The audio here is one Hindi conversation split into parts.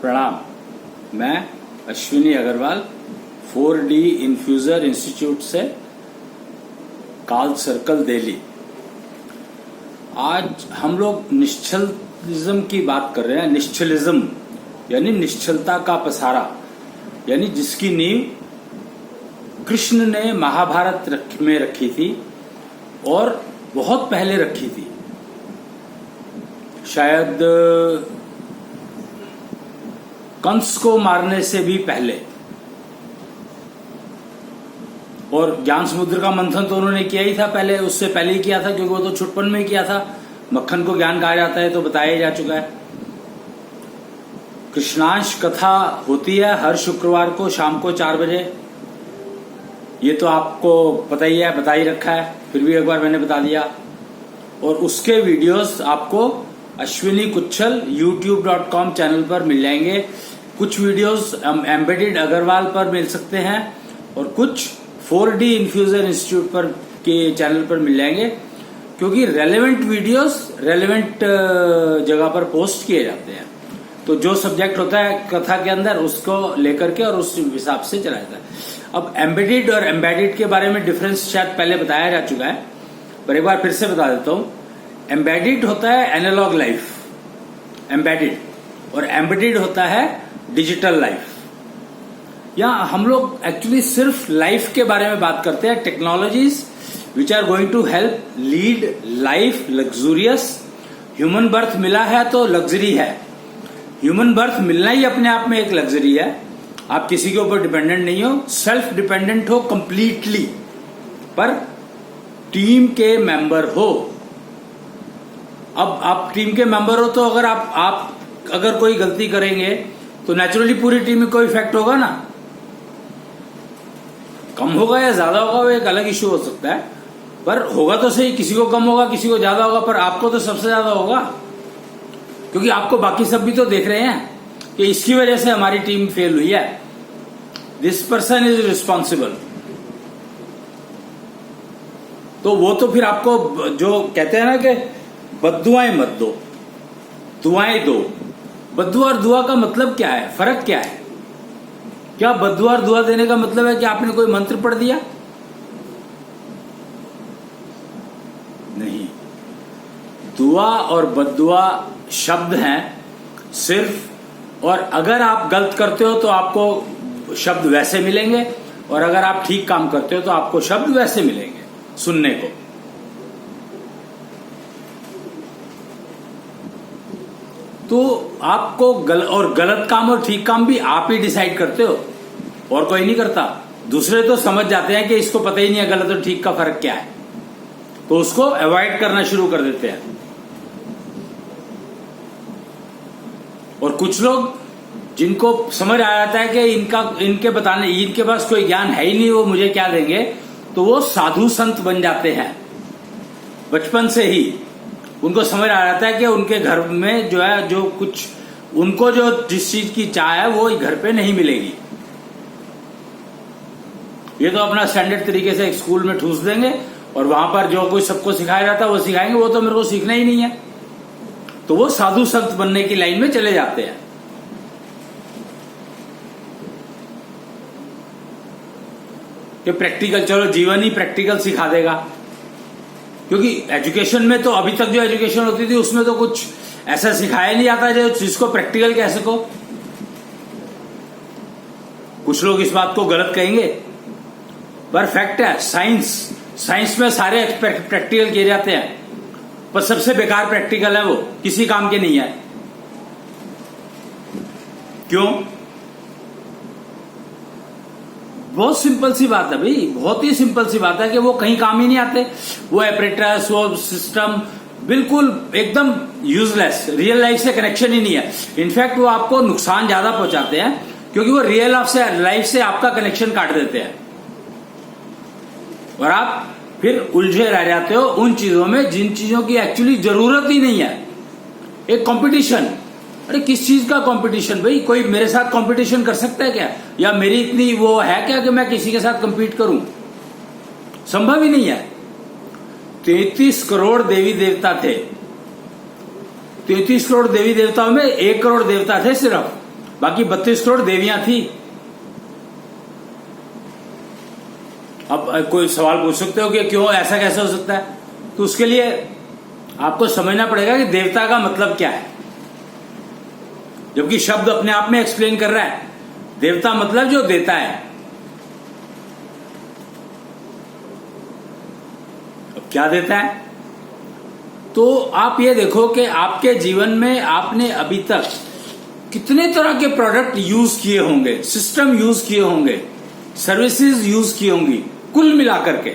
प्रणाम। मैं Ashwini Agarwal 4D infuser institute से, काल सर्कल, दिल्ली। आज हम लोग निश्चलिज्म की बात कर रहे हैं। निश्चलिज्म यानी निश्चलता का पसारा, यानी जिसकी नींव कृष्ण ने महाभारत में रखी थी और बहुत पहले रखी थी, शायद कंस को मारने से भी पहले। और ज्ञान समुद्र का मंथन तो उन्होंने किया ही था पहले, उससे पहले ही किया था, क्योंकि वो तो छुटपन में ही किया था। मक्खन को ज्ञान कहा जाता है तो बताया जा चुका है। कृष्णांश कथा होती है हर शुक्रवार को शाम को 4 बजे। ये तो आपको पता ही है, बता ही रखा है, फिर भी एक बार मैंने बता दिया। और उसके वीडियोस आपको अश्विनी कुच्छल youtube.com चैनल पर मिल जाएंगे। कुछ वीडियोस एम्बेडेड अग्रवाल पर मिल सकते हैं और कुछ 4D इन्फ्यूजर इंस्टीट्यूट पर के चैनल पर मिल जाएंगे, क्योंकि रेलेवेंट वीडियोस रेलेवेंट जगह पर पोस्ट किए जाते हैं। तो जो सब्जेक्ट होता है कथा के अंदर उसको लेकर के और उस हिसाब से चलाया जाता है। अब एम्बेडेड और एम्बेडेड के बारे में डिफरेंस शायद पहले बताया जा चुका है, पर एक बार फिर से बता देता हूं। एम्बेडेड होता है एनालॉग लाइफ, एम्बेडेड, और एम्बेडेड होता है डिजिटल लाइफ। यहाँ हम लोग एक्चुअली सिर्फ लाइफ के बारे में बात करते हैं। Technologies which are going to help lead life luxurious. Human birth मिला है तो लग्जरी है। ह्यूमन बर्थ मिलना ही अपने आप में एक लग्जरी है। आप किसी के ऊपर डिपेंडेंट नहीं हो, सेल्फ डिपेंडेंट हो कंप्लीटली, पर टीम के मेंबर हो। अब आप टीम के मेंबर हो तो अगर आप अगर कोई गलती करेंगे तो नेचुरली पूरी टीम में कोई इफेक्ट होगा ना। कम होगा या ज्यादा होगा वो एक अलग इश्यू हो सकता है, पर होगा तो सही। किसी को कम होगा, किसी को ज्यादा होगा, पर आपको तो सबसे ज्यादा होगा, क्योंकि आपको बाकी सब भी तो देख रहे हैं कि इसकी वजह से हमारी टीम फेल हुई है। This person is responsible. तो वो तो फिर आपको जो कहते हैं ना कि बद्दुआएं मत दो, दुआएं दो। बद्दुआ और दुआ का मतलब क्या है, फर्क क्या है? क्या बद्दुआ और दुआ देने का मतलब है कि आपने कोई मंत्र पढ़ दिया? नहीं। दुआ और बद्दुआ शब्द हैं सिर्फ, और अगर आप गलत करते हो तो आपको शब्द वैसे मिलेंगे, और अगर आप ठीक काम करते हो तो आपको शब्द वैसे मिलेंगे सुनने को। तो आपको गलत काम और ठीक काम भी आप ही डिसाइड करते हो, और कोई नहीं करता। दूसरे तो समझ जाते हैं कि इसको पता ही नहीं है गलत और ठीक का फर्क क्या है, तो उसको अवॉइड करना शुरू कर देते हैं। और कुछ लोग जिनको समझ आ जाता है कि इनके पास कोई ज्ञान है ही नहीं, वो मुझे क्या देंगे, तो वो साधु संत बन जाते हैं। बचपन से ही उनको समझ आ जाता है कि उनके घर में जो है, जो कुछ उनको जो जिस चीज की चाह है वो घर पे नहीं मिलेगी। ये तो अपना स्टैंडर्ड तरीके से एक स्कूल में ठूस देंगे, और वहां पर जो कुछ सबको सिखाया जाता है वो सिखाएंगे। वो तो मेरे को सीखना ही नहीं है, तो वो साधु संत बनने की लाइन में चले जाते हैं। कि प्रैक्टिकल, चलो जीवन ही प्रैक्टिकल सिखा देगा, क्योंकि एजुकेशन में तो अभी तक जो एजुकेशन होती थी उसमें तो कुछ ऐसा सिखाया नहीं जाता जो जिसको प्रैक्टिकल कह सको। कुछ लोग इस बात को गलत कहेंगे, पर फैक्ट है, साइंस में सारे प्रैक्टिकल किए जाते हैं, पर सबसे बेकार प्रैक्टिकल है वो, किसी काम के नहीं है। क्यों? बहुत सिंपल सी बात है भाई, बहुत ही सिंपल सी बात है कि वो कहीं काम ही नहीं आते। वो एपरेटस, वो सिस्टम बिल्कुल एकदम यूजलेस, रियल लाइफ से कनेक्शन ही नहीं है। इनफैक्ट वो आपको नुकसान ज्यादा पहुंचाते हैं, क्योंकि वो रियल लाइफ से आपका कनेक्शन काट देते हैं, और आप फिर उलझे रह जाते हो उन चीजों में जिन चीजों की एक्चुअली जरूरत ही नहीं है। एक कंपटीशन, अरे किस चीज का कंपटीशन भाई? कोई मेरे साथ कंपटीशन कर सकता है क्या? या मेरी इतनी वो है क्या कि मैं किसी के साथ कंपीट करूं? संभव ही नहीं है। 33 करोड़ देवी देवता थे, 33 करोड़ देवी देवताओं में 1 करोड़ देवता थे सिर्फ, बाकी 32 करोड़ देवियां थी। अब कोई सवाल पूछ सकते हो कि क्यों ऐसा कैसे हो सकता है, तो उसके लिए आपको समझना पड़ेगा कि देवता का मतलब क्या है, जबकि शब्द अपने आप में एक्सप्लेन कर रहा है। देवता मतलब जो देता है। अब क्या देता है, तो आप ये देखो कि आपके जीवन में आपने अभी तक कितने तरह के प्रोडक्ट यूज किए होंगे, सिस्टम यूज किए होंगे, सर्विसेज यूज की होंगी, कुल मिलाकर के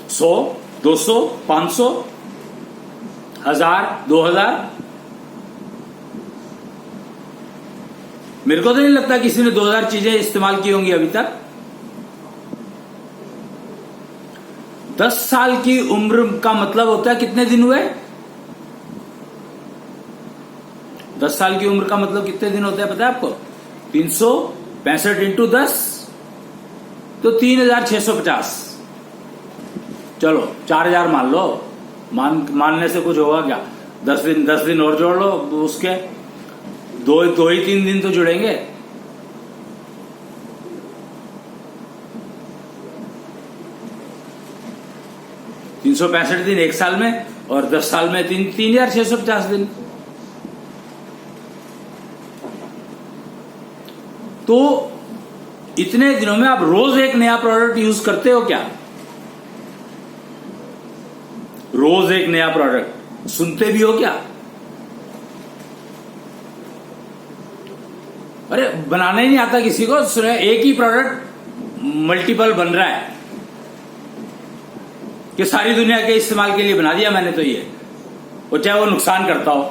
100, 200, 500, 1000, 2000। मेरे को तो नहीं लगता किसी ने 2000 चीजें इस्तेमाल की होंगी अभी तक। 10 साल की उम्र का मतलब होता है कितने दिन हुए? 10 साल की उम्र का मतलब कितने दिन होते हैं पता है आपको? 365 इंटू 10 तो 3650। चलो 4000 मान लो, मानने से कुछ होगा क्या? 10 दिन और जोड़ लो, उसके दो ही 3 दिन तो जुड़ेंगे। $365 दिन एक साल में, और 10 साल में 3650 दिन। तो इतने दिनों में आप रोज एक नया प्रोडक्ट यूज करते हो क्या? रोज एक नया प्रोडक्ट सुनते भी हो क्या? अरे बनाना ही नहीं आता किसी को, एक ही प्रोडक्ट मल्टीपल बन रहा है कि सारी दुनिया के इस्तेमाल के लिए बना दिया मैंने तो ये, और चाहे वो नुकसान करता हो।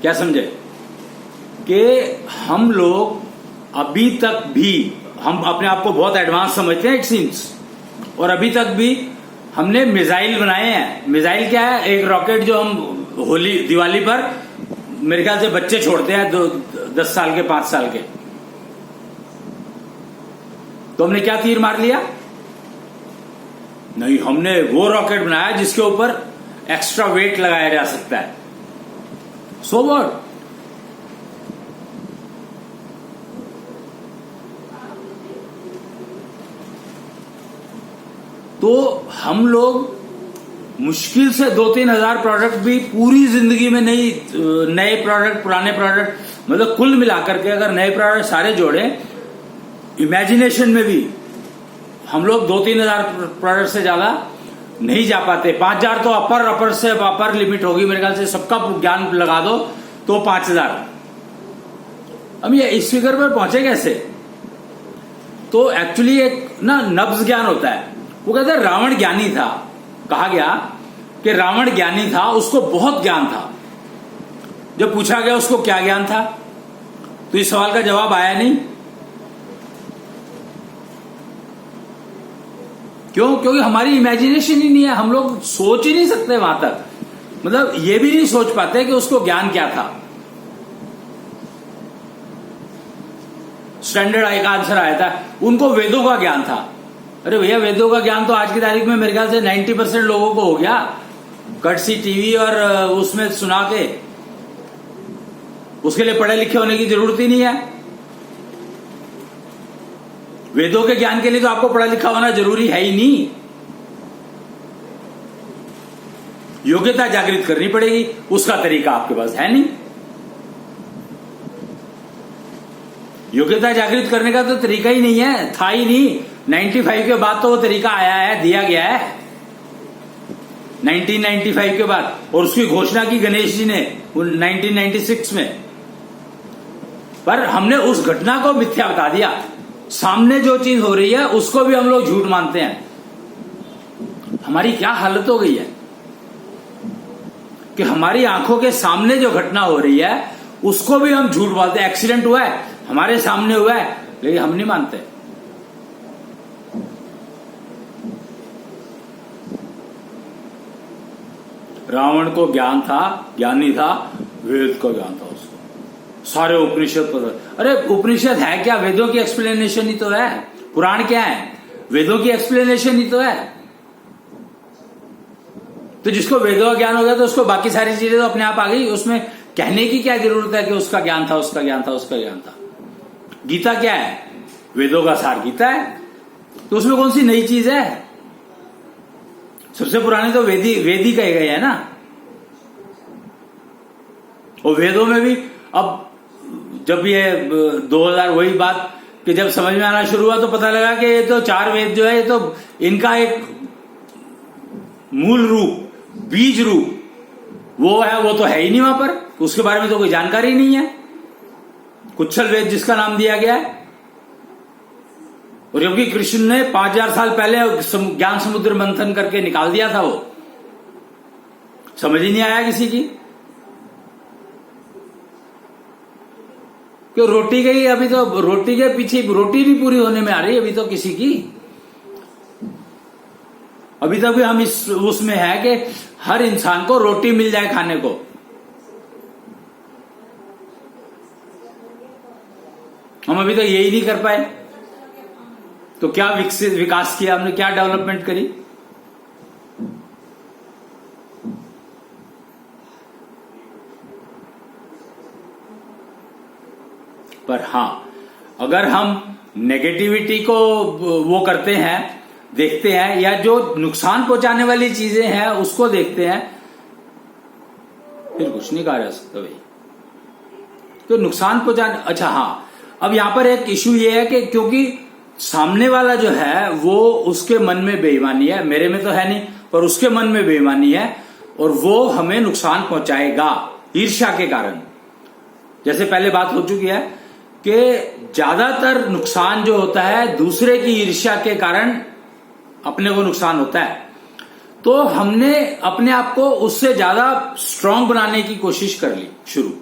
क्या समझे कि हम लोग अभी तक भी, हम अपने आप को बहुत एडवांस समझते हैं इट सीम्स, और अभी तक भी हमने मिसाइल बनाए हैं। मिसाइल क्या है? एक रॉकेट जो हम होली दिवाली पर मेरे ख्याल से बच्चे छोड़ते हैं 10 साल के 5 साल के, तो हमने क्या तीर मार लिया? नहीं, हमने वो रॉकेट बनाया जिसके ऊपर एक्स्ट्रा वेट लगाया जा सकता है। So what? तो हम लोग मुश्किल से 2-3 हजार प्रोडक्ट भी पूरी जिंदगी में नहीं, नए प्रोडक्ट पुराने प्रोडक्ट मतलब कुल मिलाकर के अगर नए प्रोडक्ट सारे जोड़े, इमेजिनेशन में भी हम लोग 2-3 हजार प्रोडक्ट से ज्यादा नहीं जा पाते। 5000 तो अपर से अपर लिमिट होगी मेरे ख्याल से, सबका ज्ञान लगा दो तो 5000। अब ये इस फिगर पर पहुंचे कैसे? तो एक्चुअली एक ना नब्ज ज्ञान होता है। वो कहते हैं रावण ज्ञानी था, कहा गया कि रावण ज्ञानी था, उसको बहुत ज्ञान था। जब पूछा गया उसको क्या ज्ञान था, तो इस सवाल का जवाब आया नहीं। क्यों? क्योंकि हमारी इमेजिनेशन ही नहीं है, हम लोग सोच ही नहीं सकते वहां तक, मतलब ये भी नहीं सोच पाते कि उसको ज्ञान क्या था। स्टैंडर्ड आई का आंसर आया था, उनको वेदों का ज्ञान था। अरे भैया, वेदों का ज्ञान तो आज की तारीख में मेरे ख्याल से 90% लोगों को हो गया, कटसी टीवी और उसमें सुना के। उसके लिए पढ़े लिखे होने की जरूरत ही नहीं है। वेदों के ज्ञान के लिए तो आपको पढ़ा लिखा होना जरूरी है ही नहीं। योग्यता जागृत करनी पड़ेगी, उसका तरीका आपके पास है नहीं। योग्यता जागृत करने का तो तरीका ही नहीं है, था ही नहीं। 95 के बाद तो वो तरीका आया है, दिया गया है 1995 के बाद, और उसकी घोषणा की गणेश जी ने 1996 में। पर हमने उस घटना को मिथ्या बता दिया। सामने जो चीज हो रही है उसको भी हम लोग झूठ मानते हैं। हमारी क्या हालत हो गई है कि हमारी आंखों के सामने जो घटना हो रही है उसको भी हम झूठ बोलते हैं। एक्सीडेंट हुआ है, हमारे सामने हुआ है, लेकिन हम नहीं मानते। रावण को ज्ञान था, ज्ञानी था, वेद का ज्ञान था उसको, सारे उपनिषद पता। अरे उपनिषद है क्या? वेदों की एक्सप्लेनेशन ही तो है। पुराण क्या है? वेदों की एक्सप्लेनेशन ही तो है। तो जिसको वेदों का ज्ञान हो गया तो उसको बाकी सारी चीजें तो अपने आप आ गई, उसमें कहने की क्या जरूरत है कि उसका ज्ञान था, उसका ज्ञान था, उसका ज्ञान था। गीता क्या है? वेदों का सार गीता है, तो उसमें कौन सी नई चीज है? सबसे पुराने तो वेदी कहे गए हैं ना। और वेदों में भी अब जब ये 2000 वही बात कि जब समझ में आना शुरू हुआ तो पता लगा कि ये तो 4 वेद जो है ये तो इनका एक मूल रूप, बीज रूप वो है, वो तो है ही नहीं वहां पर, उसके बारे में तो कोई जानकारी नहीं है। कुच्छल वेद जिसका नाम दिया गया है, और क्योंकि कृष्ण ने 5000 साल पहले ज्ञान समुद्र मंथन करके निकाल दिया था, वो समझ ही नहीं आया किसी की। क्यों रोटी गई? अभी तो रोटी के पीछे रोटी नहीं पूरी होने में आ रही अभी तो किसी की। अभी तक भी हम इस उसमें है कि हर इंसान को रोटी मिल जाए खाने को। हम अभी तक यही नहीं कर पाए, तो क्या विकास किया हमने, क्या डेवलपमेंट करी? पर हां, अगर हम नेगेटिविटी को वो करते हैं, देखते हैं, या जो नुकसान पहुंचाने वाली चीजें हैं उसको देखते हैं, फिर कुछ नहीं कहा जा सकता भाई। तो नुकसान पहुंचाने, अच्छा हाँ, अब यहां पर एक इश्यू ये है कि क्योंकि सामने वाला जो है वो उसके मन में बेईमानी है, मेरे में तो है नहीं, पर उसके मन में बेईमानी है, और वो हमें नुकसान पहुंचाएगा ईर्ष्या के कारण। जैसे पहले बात हो चुकी है कि ज्यादातर नुकसान जो होता है दूसरे की ईर्ष्या के कारण अपने को नुकसान होता है। तो हमने अपने आप को उससे ज्यादा स्ट्रांग बनाने की कोशिश कर ली शुरू,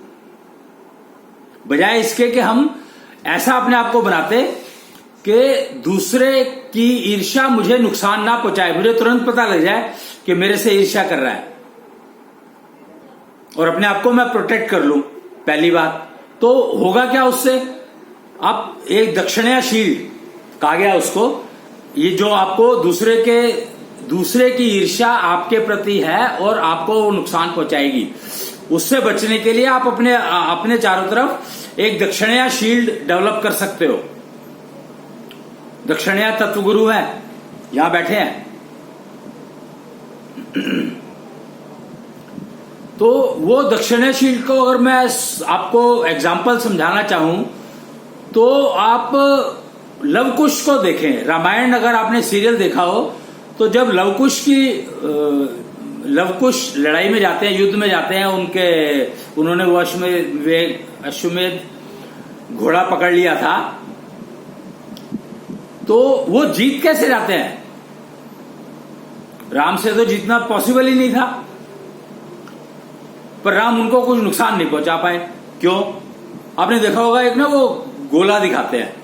बजाय इसके कि हम ऐसा अपने आप को बनाते कि दूसरे की ईर्ष्या मुझे नुकसान ना पहुंचाए, मुझे तुरंत पता लग जाए कि मेरे से ईर्ष्या कर रहा है, और अपने आप को मैं प्रोटेक्ट कर लूं। पहली बात तो होगा क्या उससे? आप एक दक्षिणा शील्ड कहा गया उसको, ये जो आपको दूसरे की ईर्ष्या आपके प्रति है और आपको नुकसान पहुंचाएगी, उससे बचने के लिए आप अपने चारों तरफ एक दक्षिणा शील्ड डेवलप कर सकते हो। दक्षिणा तत्वगुरु है, यहां बैठे हैं। तो वो दक्षिणा शील्ड को अगर मैं आपको एग्जाम्पल समझाना चाहूं तो आप लवकुश को देखें। रामायण अगर आपने सीरियल देखा हो तो जब लवकुश लड़ाई में जाते हैं, युद्ध में जाते हैं, उन्होंने वो अश्वमेध घोड़ा पकड़ लिया था, तो वो जीत कैसे जाते हैं? राम से तो जीतना पॉसिबल ही नहीं था, पर राम उनको कुछ नुकसान नहीं पहुंचा पाए। क्यों? आपने देखा होगा, एक ना वो गोला दिखाते हैं,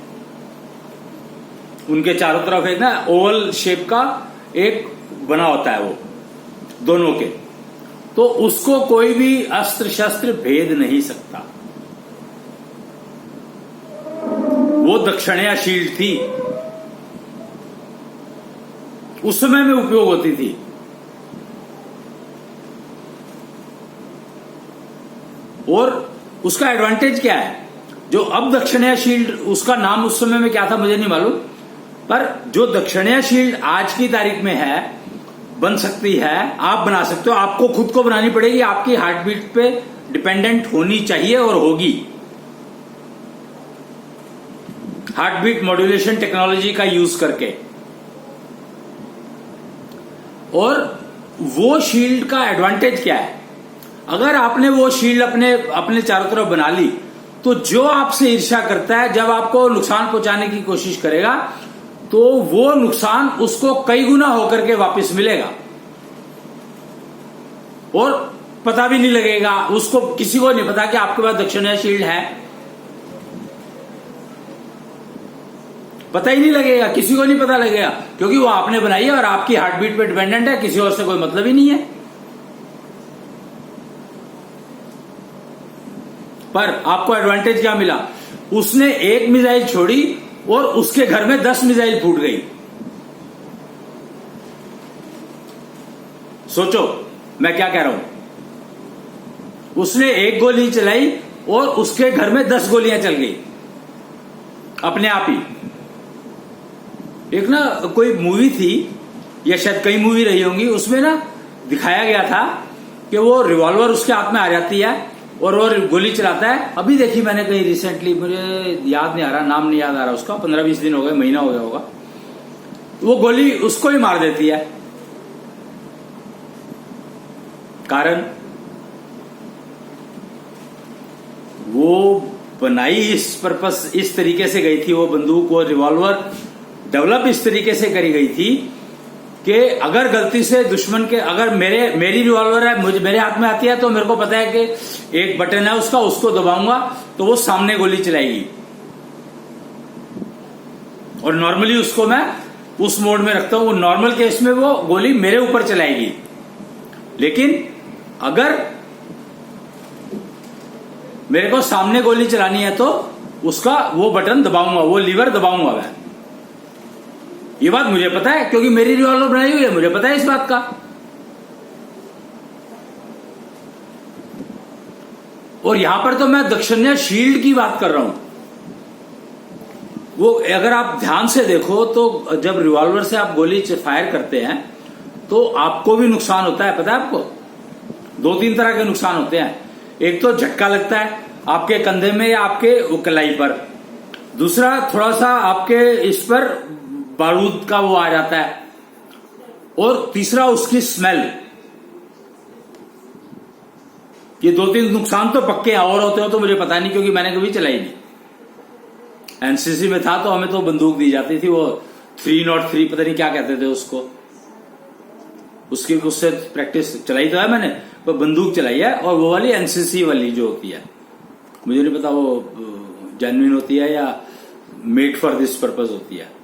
उनके चारों तरफ एक ना ओवल शेप का एक बना होता है वो दोनों के, तो उसको कोई भी अस्त्र शस्त्र भेद नहीं सकता। वो दक्षिणा शील्ड थी, उस समय में उपयोग होती थी। और उसका एडवांटेज क्या है? जो अब दक्षिणा शील्ड, उसका नाम उस समय में क्या था मुझे नहीं मालूम, पर जो दक्षिणा शील्ड आज की तारीख में है, बन सकती है, आप बना सकते हो। आपको खुद को बनानी पड़ेगी, आपकी हार्ट बीट पे डिपेंडेंट होनी चाहिए और होगी। हार्ट बीट मॉड्यूलेशन टेक्नोलॉजी का यूज करके। और वो शील्ड का एडवांटेज क्या है? अगर आपने वो शील्ड अपने चारों तरफ बना ली, तो जो आपसे ईर्ष्या करता है, जब आपको नुकसान पहुंचाने की कोशिश करेगा, तो वो नुकसान उसको कई गुना होकर के वापस मिलेगा, और पता भी नहीं लगेगा उसको, किसी को नहीं पता कि आपके पास दक्षिणा शील्ड है, पता ही नहीं लगेगा, किसी को नहीं पता लगेगा, क्योंकि वो आपने बनाई है और आपकी हार्ट बीट पे डिपेंडेंट है, किसी और से कोई मतलब ही नहीं है। पर आपको एडवांटेज क्या मिला? उसने एक मिसाइल छोड़ी और उसके घर में 10 मिसाइल फूट गई। सोचो, मैं क्या कह रहा हूं? उसने एक गोली चलाई और उसके घर में 10 गोलियां चल गई अपने आप ही। एक ना कोई मूवी थी या शायद कई मूवी रही होंगी, उसमें ना दिखाया गया था कि वो रिवॉल्वर उसके हाथ में आ जाती है और वो गोली चलाता है। अभी देखी मैंने कहीं रिसेंटली, मुझे याद नहीं आ रहा, नाम नहीं याद आ रहा उसका, 15-20 दिन हो गए, महीना हो गया होगा। वो गोली उसको ही मार देती है। कारण वो बनाई इस पर्पस, इस तरीके से गई थी वो बंदूक, वो रिवॉल्वर डेवलप इस तरीके से करी गई थी कि अगर गलती से दुश्मन के, अगर मेरी रिवॉल्वर है, मेरे हाथ में आती है, तो मेरे को पता है कि एक बटन है उसका, उसको दबाऊंगा तो वो सामने गोली चलाएगी और नॉर्मली उसको मैं उस मोड में रखता हूं। नॉर्मल केस में वो गोली मेरे ऊपर चलाएगी, लेकिन अगर मेरे को सामने गोली चलानी है तो उसका वो बटन दबाऊंगा, वो लीवर दबाऊंगा मैं। ये बात मुझे पता है क्योंकि मेरी रिवॉल्वर बनाई हुई है, मुझे पता है इस बात का। और यहां पर तो मैं दक्षिणा शील्ड की बात कर रहा हूं। वो अगर आप ध्यान से देखो तो जब रिवॉल्वर से आप गोली फायर करते हैं तो आपको भी नुकसान होता है, पता है आपको? 2-3 तरह के नुकसान होते हैं। एक तो झटका लगता है आपके कंधे में या आपके कलाई पर, दूसरा थोड़ा सा आपके इस पर बारूद का वो आ जाता है, और तीसरा उसकी स्मेल। ये 2-3 नुकसान तो पक्के हैं, और होते हो तो मुझे पता नहीं क्योंकि मैंने कभी चलाई नहीं। एनसीसी में था तो हमें तो बंदूक दी जाती थी, वो 303 पता नहीं क्या कहते थे उसको, उससे प्रैक्टिस चलाई तो है मैंने, पर बंदूक चलाई है, और वो वाली एनसीसी वाली जो होती है, मुझे नहीं पता वो जेन्युइन होती है या मेड फॉर दिस पर्पज होती है।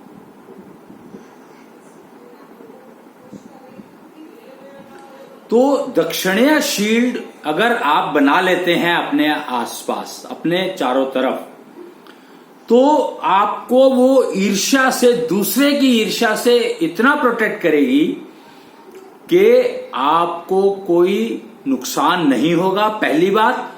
तो दक्षिणीय शील्ड अगर आप बना लेते हैं अपने आसपास, अपने चारों तरफ, तो आपको वो ईर्ष्या से, दूसरे की ईर्ष्या से इतना प्रोटेक्ट करेगी कि आपको कोई नुकसान नहीं होगा, पहली बात।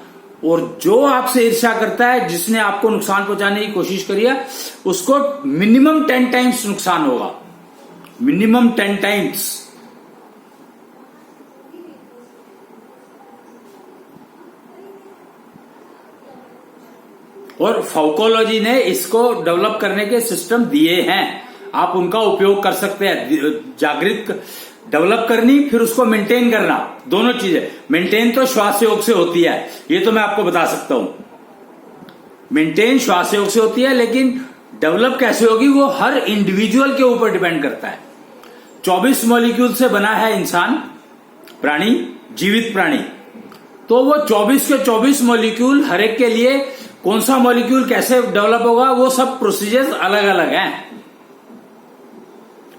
और जो आपसे ईर्ष्या करता है, जिसने आपको नुकसान पहुंचाने की कोशिश करी है, उसको मिनिमम 10 टाइम्स नुकसान होगा, मिनिमम 10 टाइम्स। और फाउकोलॉजी ने इसको डेवलप करने के सिस्टम दिए हैं, आप उनका उपयोग कर सकते हैं। जागृत डेवलप करनी, फिर उसको मेंटेन करना, दोनों चीजें। मेंटेन तो श्वास योग से होती है, ये तो मैं आपको बता सकता हूं। मेंटेन श्वास योग से होती है, लेकिन डेवलप कैसे होगी वो हर इंडिविजुअल के ऊपर डिपेंड करता है। 24 मॉलिक्यूल से बना है इंसान, प्राणी, जीवित प्राणी। तो वो 24 के 24 मॉलिक्यूल, हर एक के लिए कौन सा मॉलिक्यूल कैसे डेवलप होगा, वो सब प्रोसीजर्स अलग अलग हैं,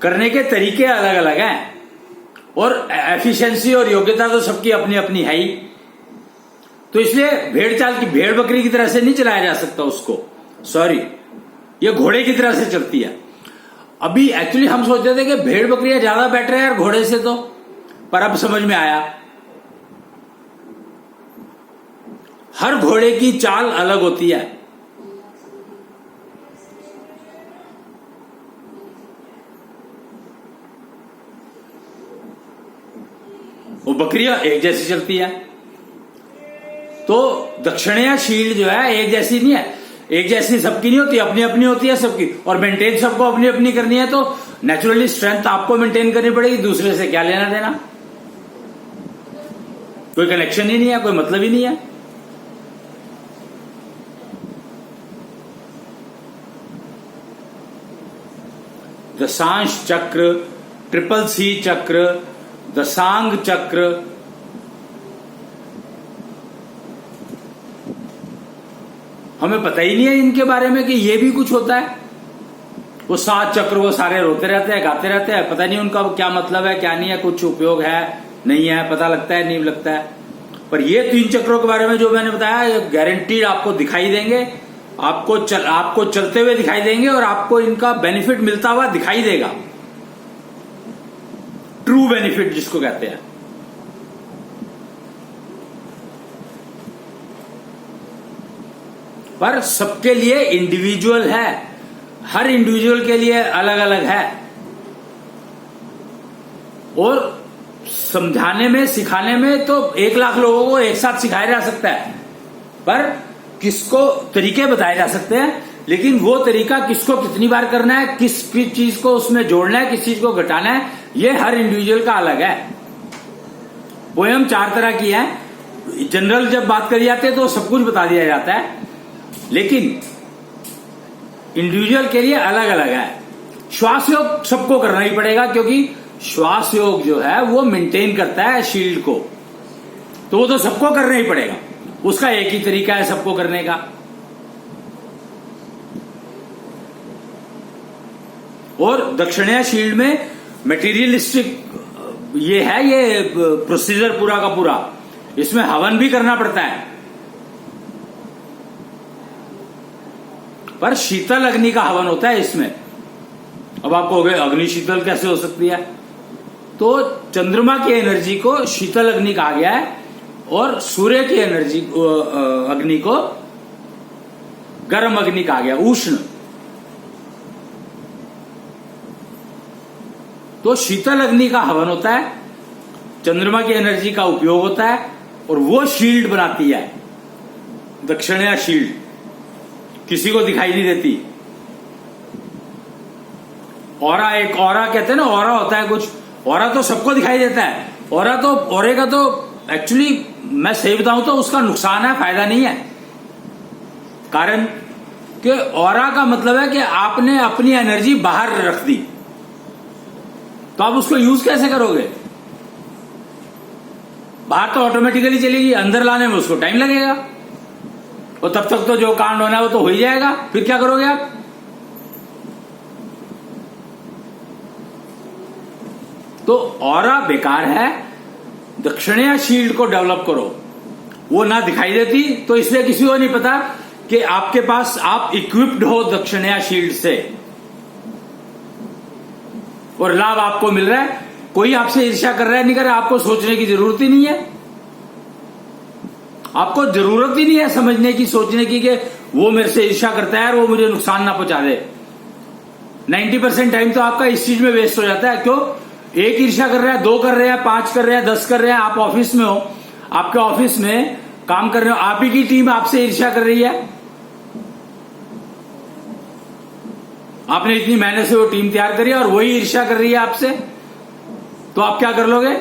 करने के तरीके अलग अलग हैं, और एफिशिएंसी और योग्यता तो सबकी अपनी अपनी है ही। तो इसलिए भेड़ बकरी की तरह से नहीं चलाया जा सकता उसको, सॉरी, ये घोड़े की तरह से चलती है। अभी एक्चुअली हम सोचते थे कि भेड़ बकरियां ज्यादा बेटर है यार घोड़े से, तो पर अब समझ में आया हर घोड़े की चाल अलग होती है। वो बकरियां एक जैसी चलती है। तो दक्षिणीय शील्ड जो है एक जैसी नहीं है, एक जैसी सबकी नहीं होती, अपनी अपनी होती है सबकी, और मेंटेन सबको अपनी अपनी करनी है। तो नेचुरली स्ट्रेंथ आपको मेंटेन करनी पड़ेगी, दूसरे से क्या लेना देना, कोई कनेक्शन ही नहीं है, कोई मतलब ही नहीं है। दशांश चक्र, ट्रिपल सी चक्र, दशांग चक्र, हमें पता ही नहीं है इनके बारे में कि ये भी कुछ होता है। वो 7 चक्र वो सारे रोते रहते हैं, गाते रहते हैं, पता नहीं उनका क्या मतलब है, क्या नहीं है, कुछ उपयोग है नहीं है, पता लगता है नहीं लगता है। पर ये 3 चक्रों के बारे में जो मैंने बताया, ये गारंटीड आपको दिखाई देंगे, आपको चलते हुए दिखाई देंगे, और आपको इनका बेनिफिट मिलता हुआ दिखाई देगा, ट्रू बेनिफिट जिसको कहते हैं। पर सबके लिए इंडिविजुअल है, हर इंडिविजुअल के लिए अलग अलग है। और समझाने में, सिखाने में तो 1 लाख लोगों को एक साथ सिखाया जा सकता है, पर किसको तरीके बताए जा सकते हैं, लेकिन वो तरीका किसको कितनी बार करना है, किस चीज को उसमें जोड़ना है, किस चीज को घटाना है, ये हर इंडिविजुअल का अलग है। पोयम 4 तरह की है। जनरल जब बात करी जाती है तो सब कुछ बता दिया जाता है, लेकिन इंडिविजुअल के लिए अलग अलग है। श्वास योग सबको करना ही पड़ेगा, क्योंकि श्वास योग जो है वो मेंटेन करता है शील्ड को, तो वो तो सबको करना ही पड़ेगा। उसका एक ही तरीका है सबको करने का। और दक्षिणीय शील्ड में मटेरियलिस्टिक ये है, ये प्रोसीजर पूरा का पूरा, इसमें हवन भी करना पड़ता है। पर शीतल अग्नि का हवन होता है इसमें। अब आपको हो गया अग्नि शीतल कैसे हो सकती है, तो चंद्रमा की एनर्जी को शीतल अग्नि कहा गया है और सूर्य की एनर्जी अग्नि को गर्म अग्नि कहा गया, उष्ण। तो शीतल अग्नि का हवन होता है, चंद्रमा की एनर्जी का उपयोग होता है, और वो शील्ड बनाती है दक्षिणीय शील्ड, किसी को दिखाई नहीं देती। ऑरा, एक ऑरा कहते हैं ना, ऑरा होता है कुछ, ऑरा तो सबको दिखाई देता है। ऑरे का तो एक्चुअली मैं सही बताऊं तो उसका नुकसान है, फायदा नहीं है। कारण कि ऑरा का मतलब है कि आपने अपनी एनर्जी बाहर रख दी, तो आप उसको यूज कैसे करोगे? बाहर तो ऑटोमेटिकली चलेगी, अंदर लाने में उसको टाइम लगेगा, और तब तक तो जो कांड होना है वो तो हो ही जाएगा। फिर क्या करोगे आप? तो ऑरा बेकार है, दक्षिणीय शील्ड को डेवलप करो। वो ना दिखाई देती, तो इसलिए किसी को नहीं पता कि आपके पास आप इक्विप्ड हो दक्षिणीय शील्ड से, और लाभ आपको मिल रहा है। कोई आपसे ईर्ष्या कर रहा है, नहीं कर रहा, आपको सोचने की जरूरत ही नहीं है। आपको जरूरत ही नहीं है समझने की, सोचने की कि वो मेरे से ईर्ष्या करता है और वो मुझे नुकसान ना पहुंचा दे। 90% टाइम तो आपका इस चीज में वेस्ट हो जाता है। क्यों? एक ईर्ष्या कर रहा है, 2 कर रहे हैं, 5 कर रहे हैं, 10 कर रहे हैं। आप ऑफिस में हो, आपके ऑफिस में काम कर रहे हो, आप ही की टीम आपसे ईर्ष्या कर रही है। आपने इतनी मेहनत से वो टीम तैयार करी है और वही ईर्ष्या कर रही है आपसे, तो आप क्या कर लोगे?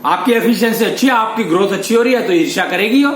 आपकी एफिशिएंसी अच्छी है, आपकी ग्रोथ अच्छी हो रही है, तो ईर्ष्या करेगी हो।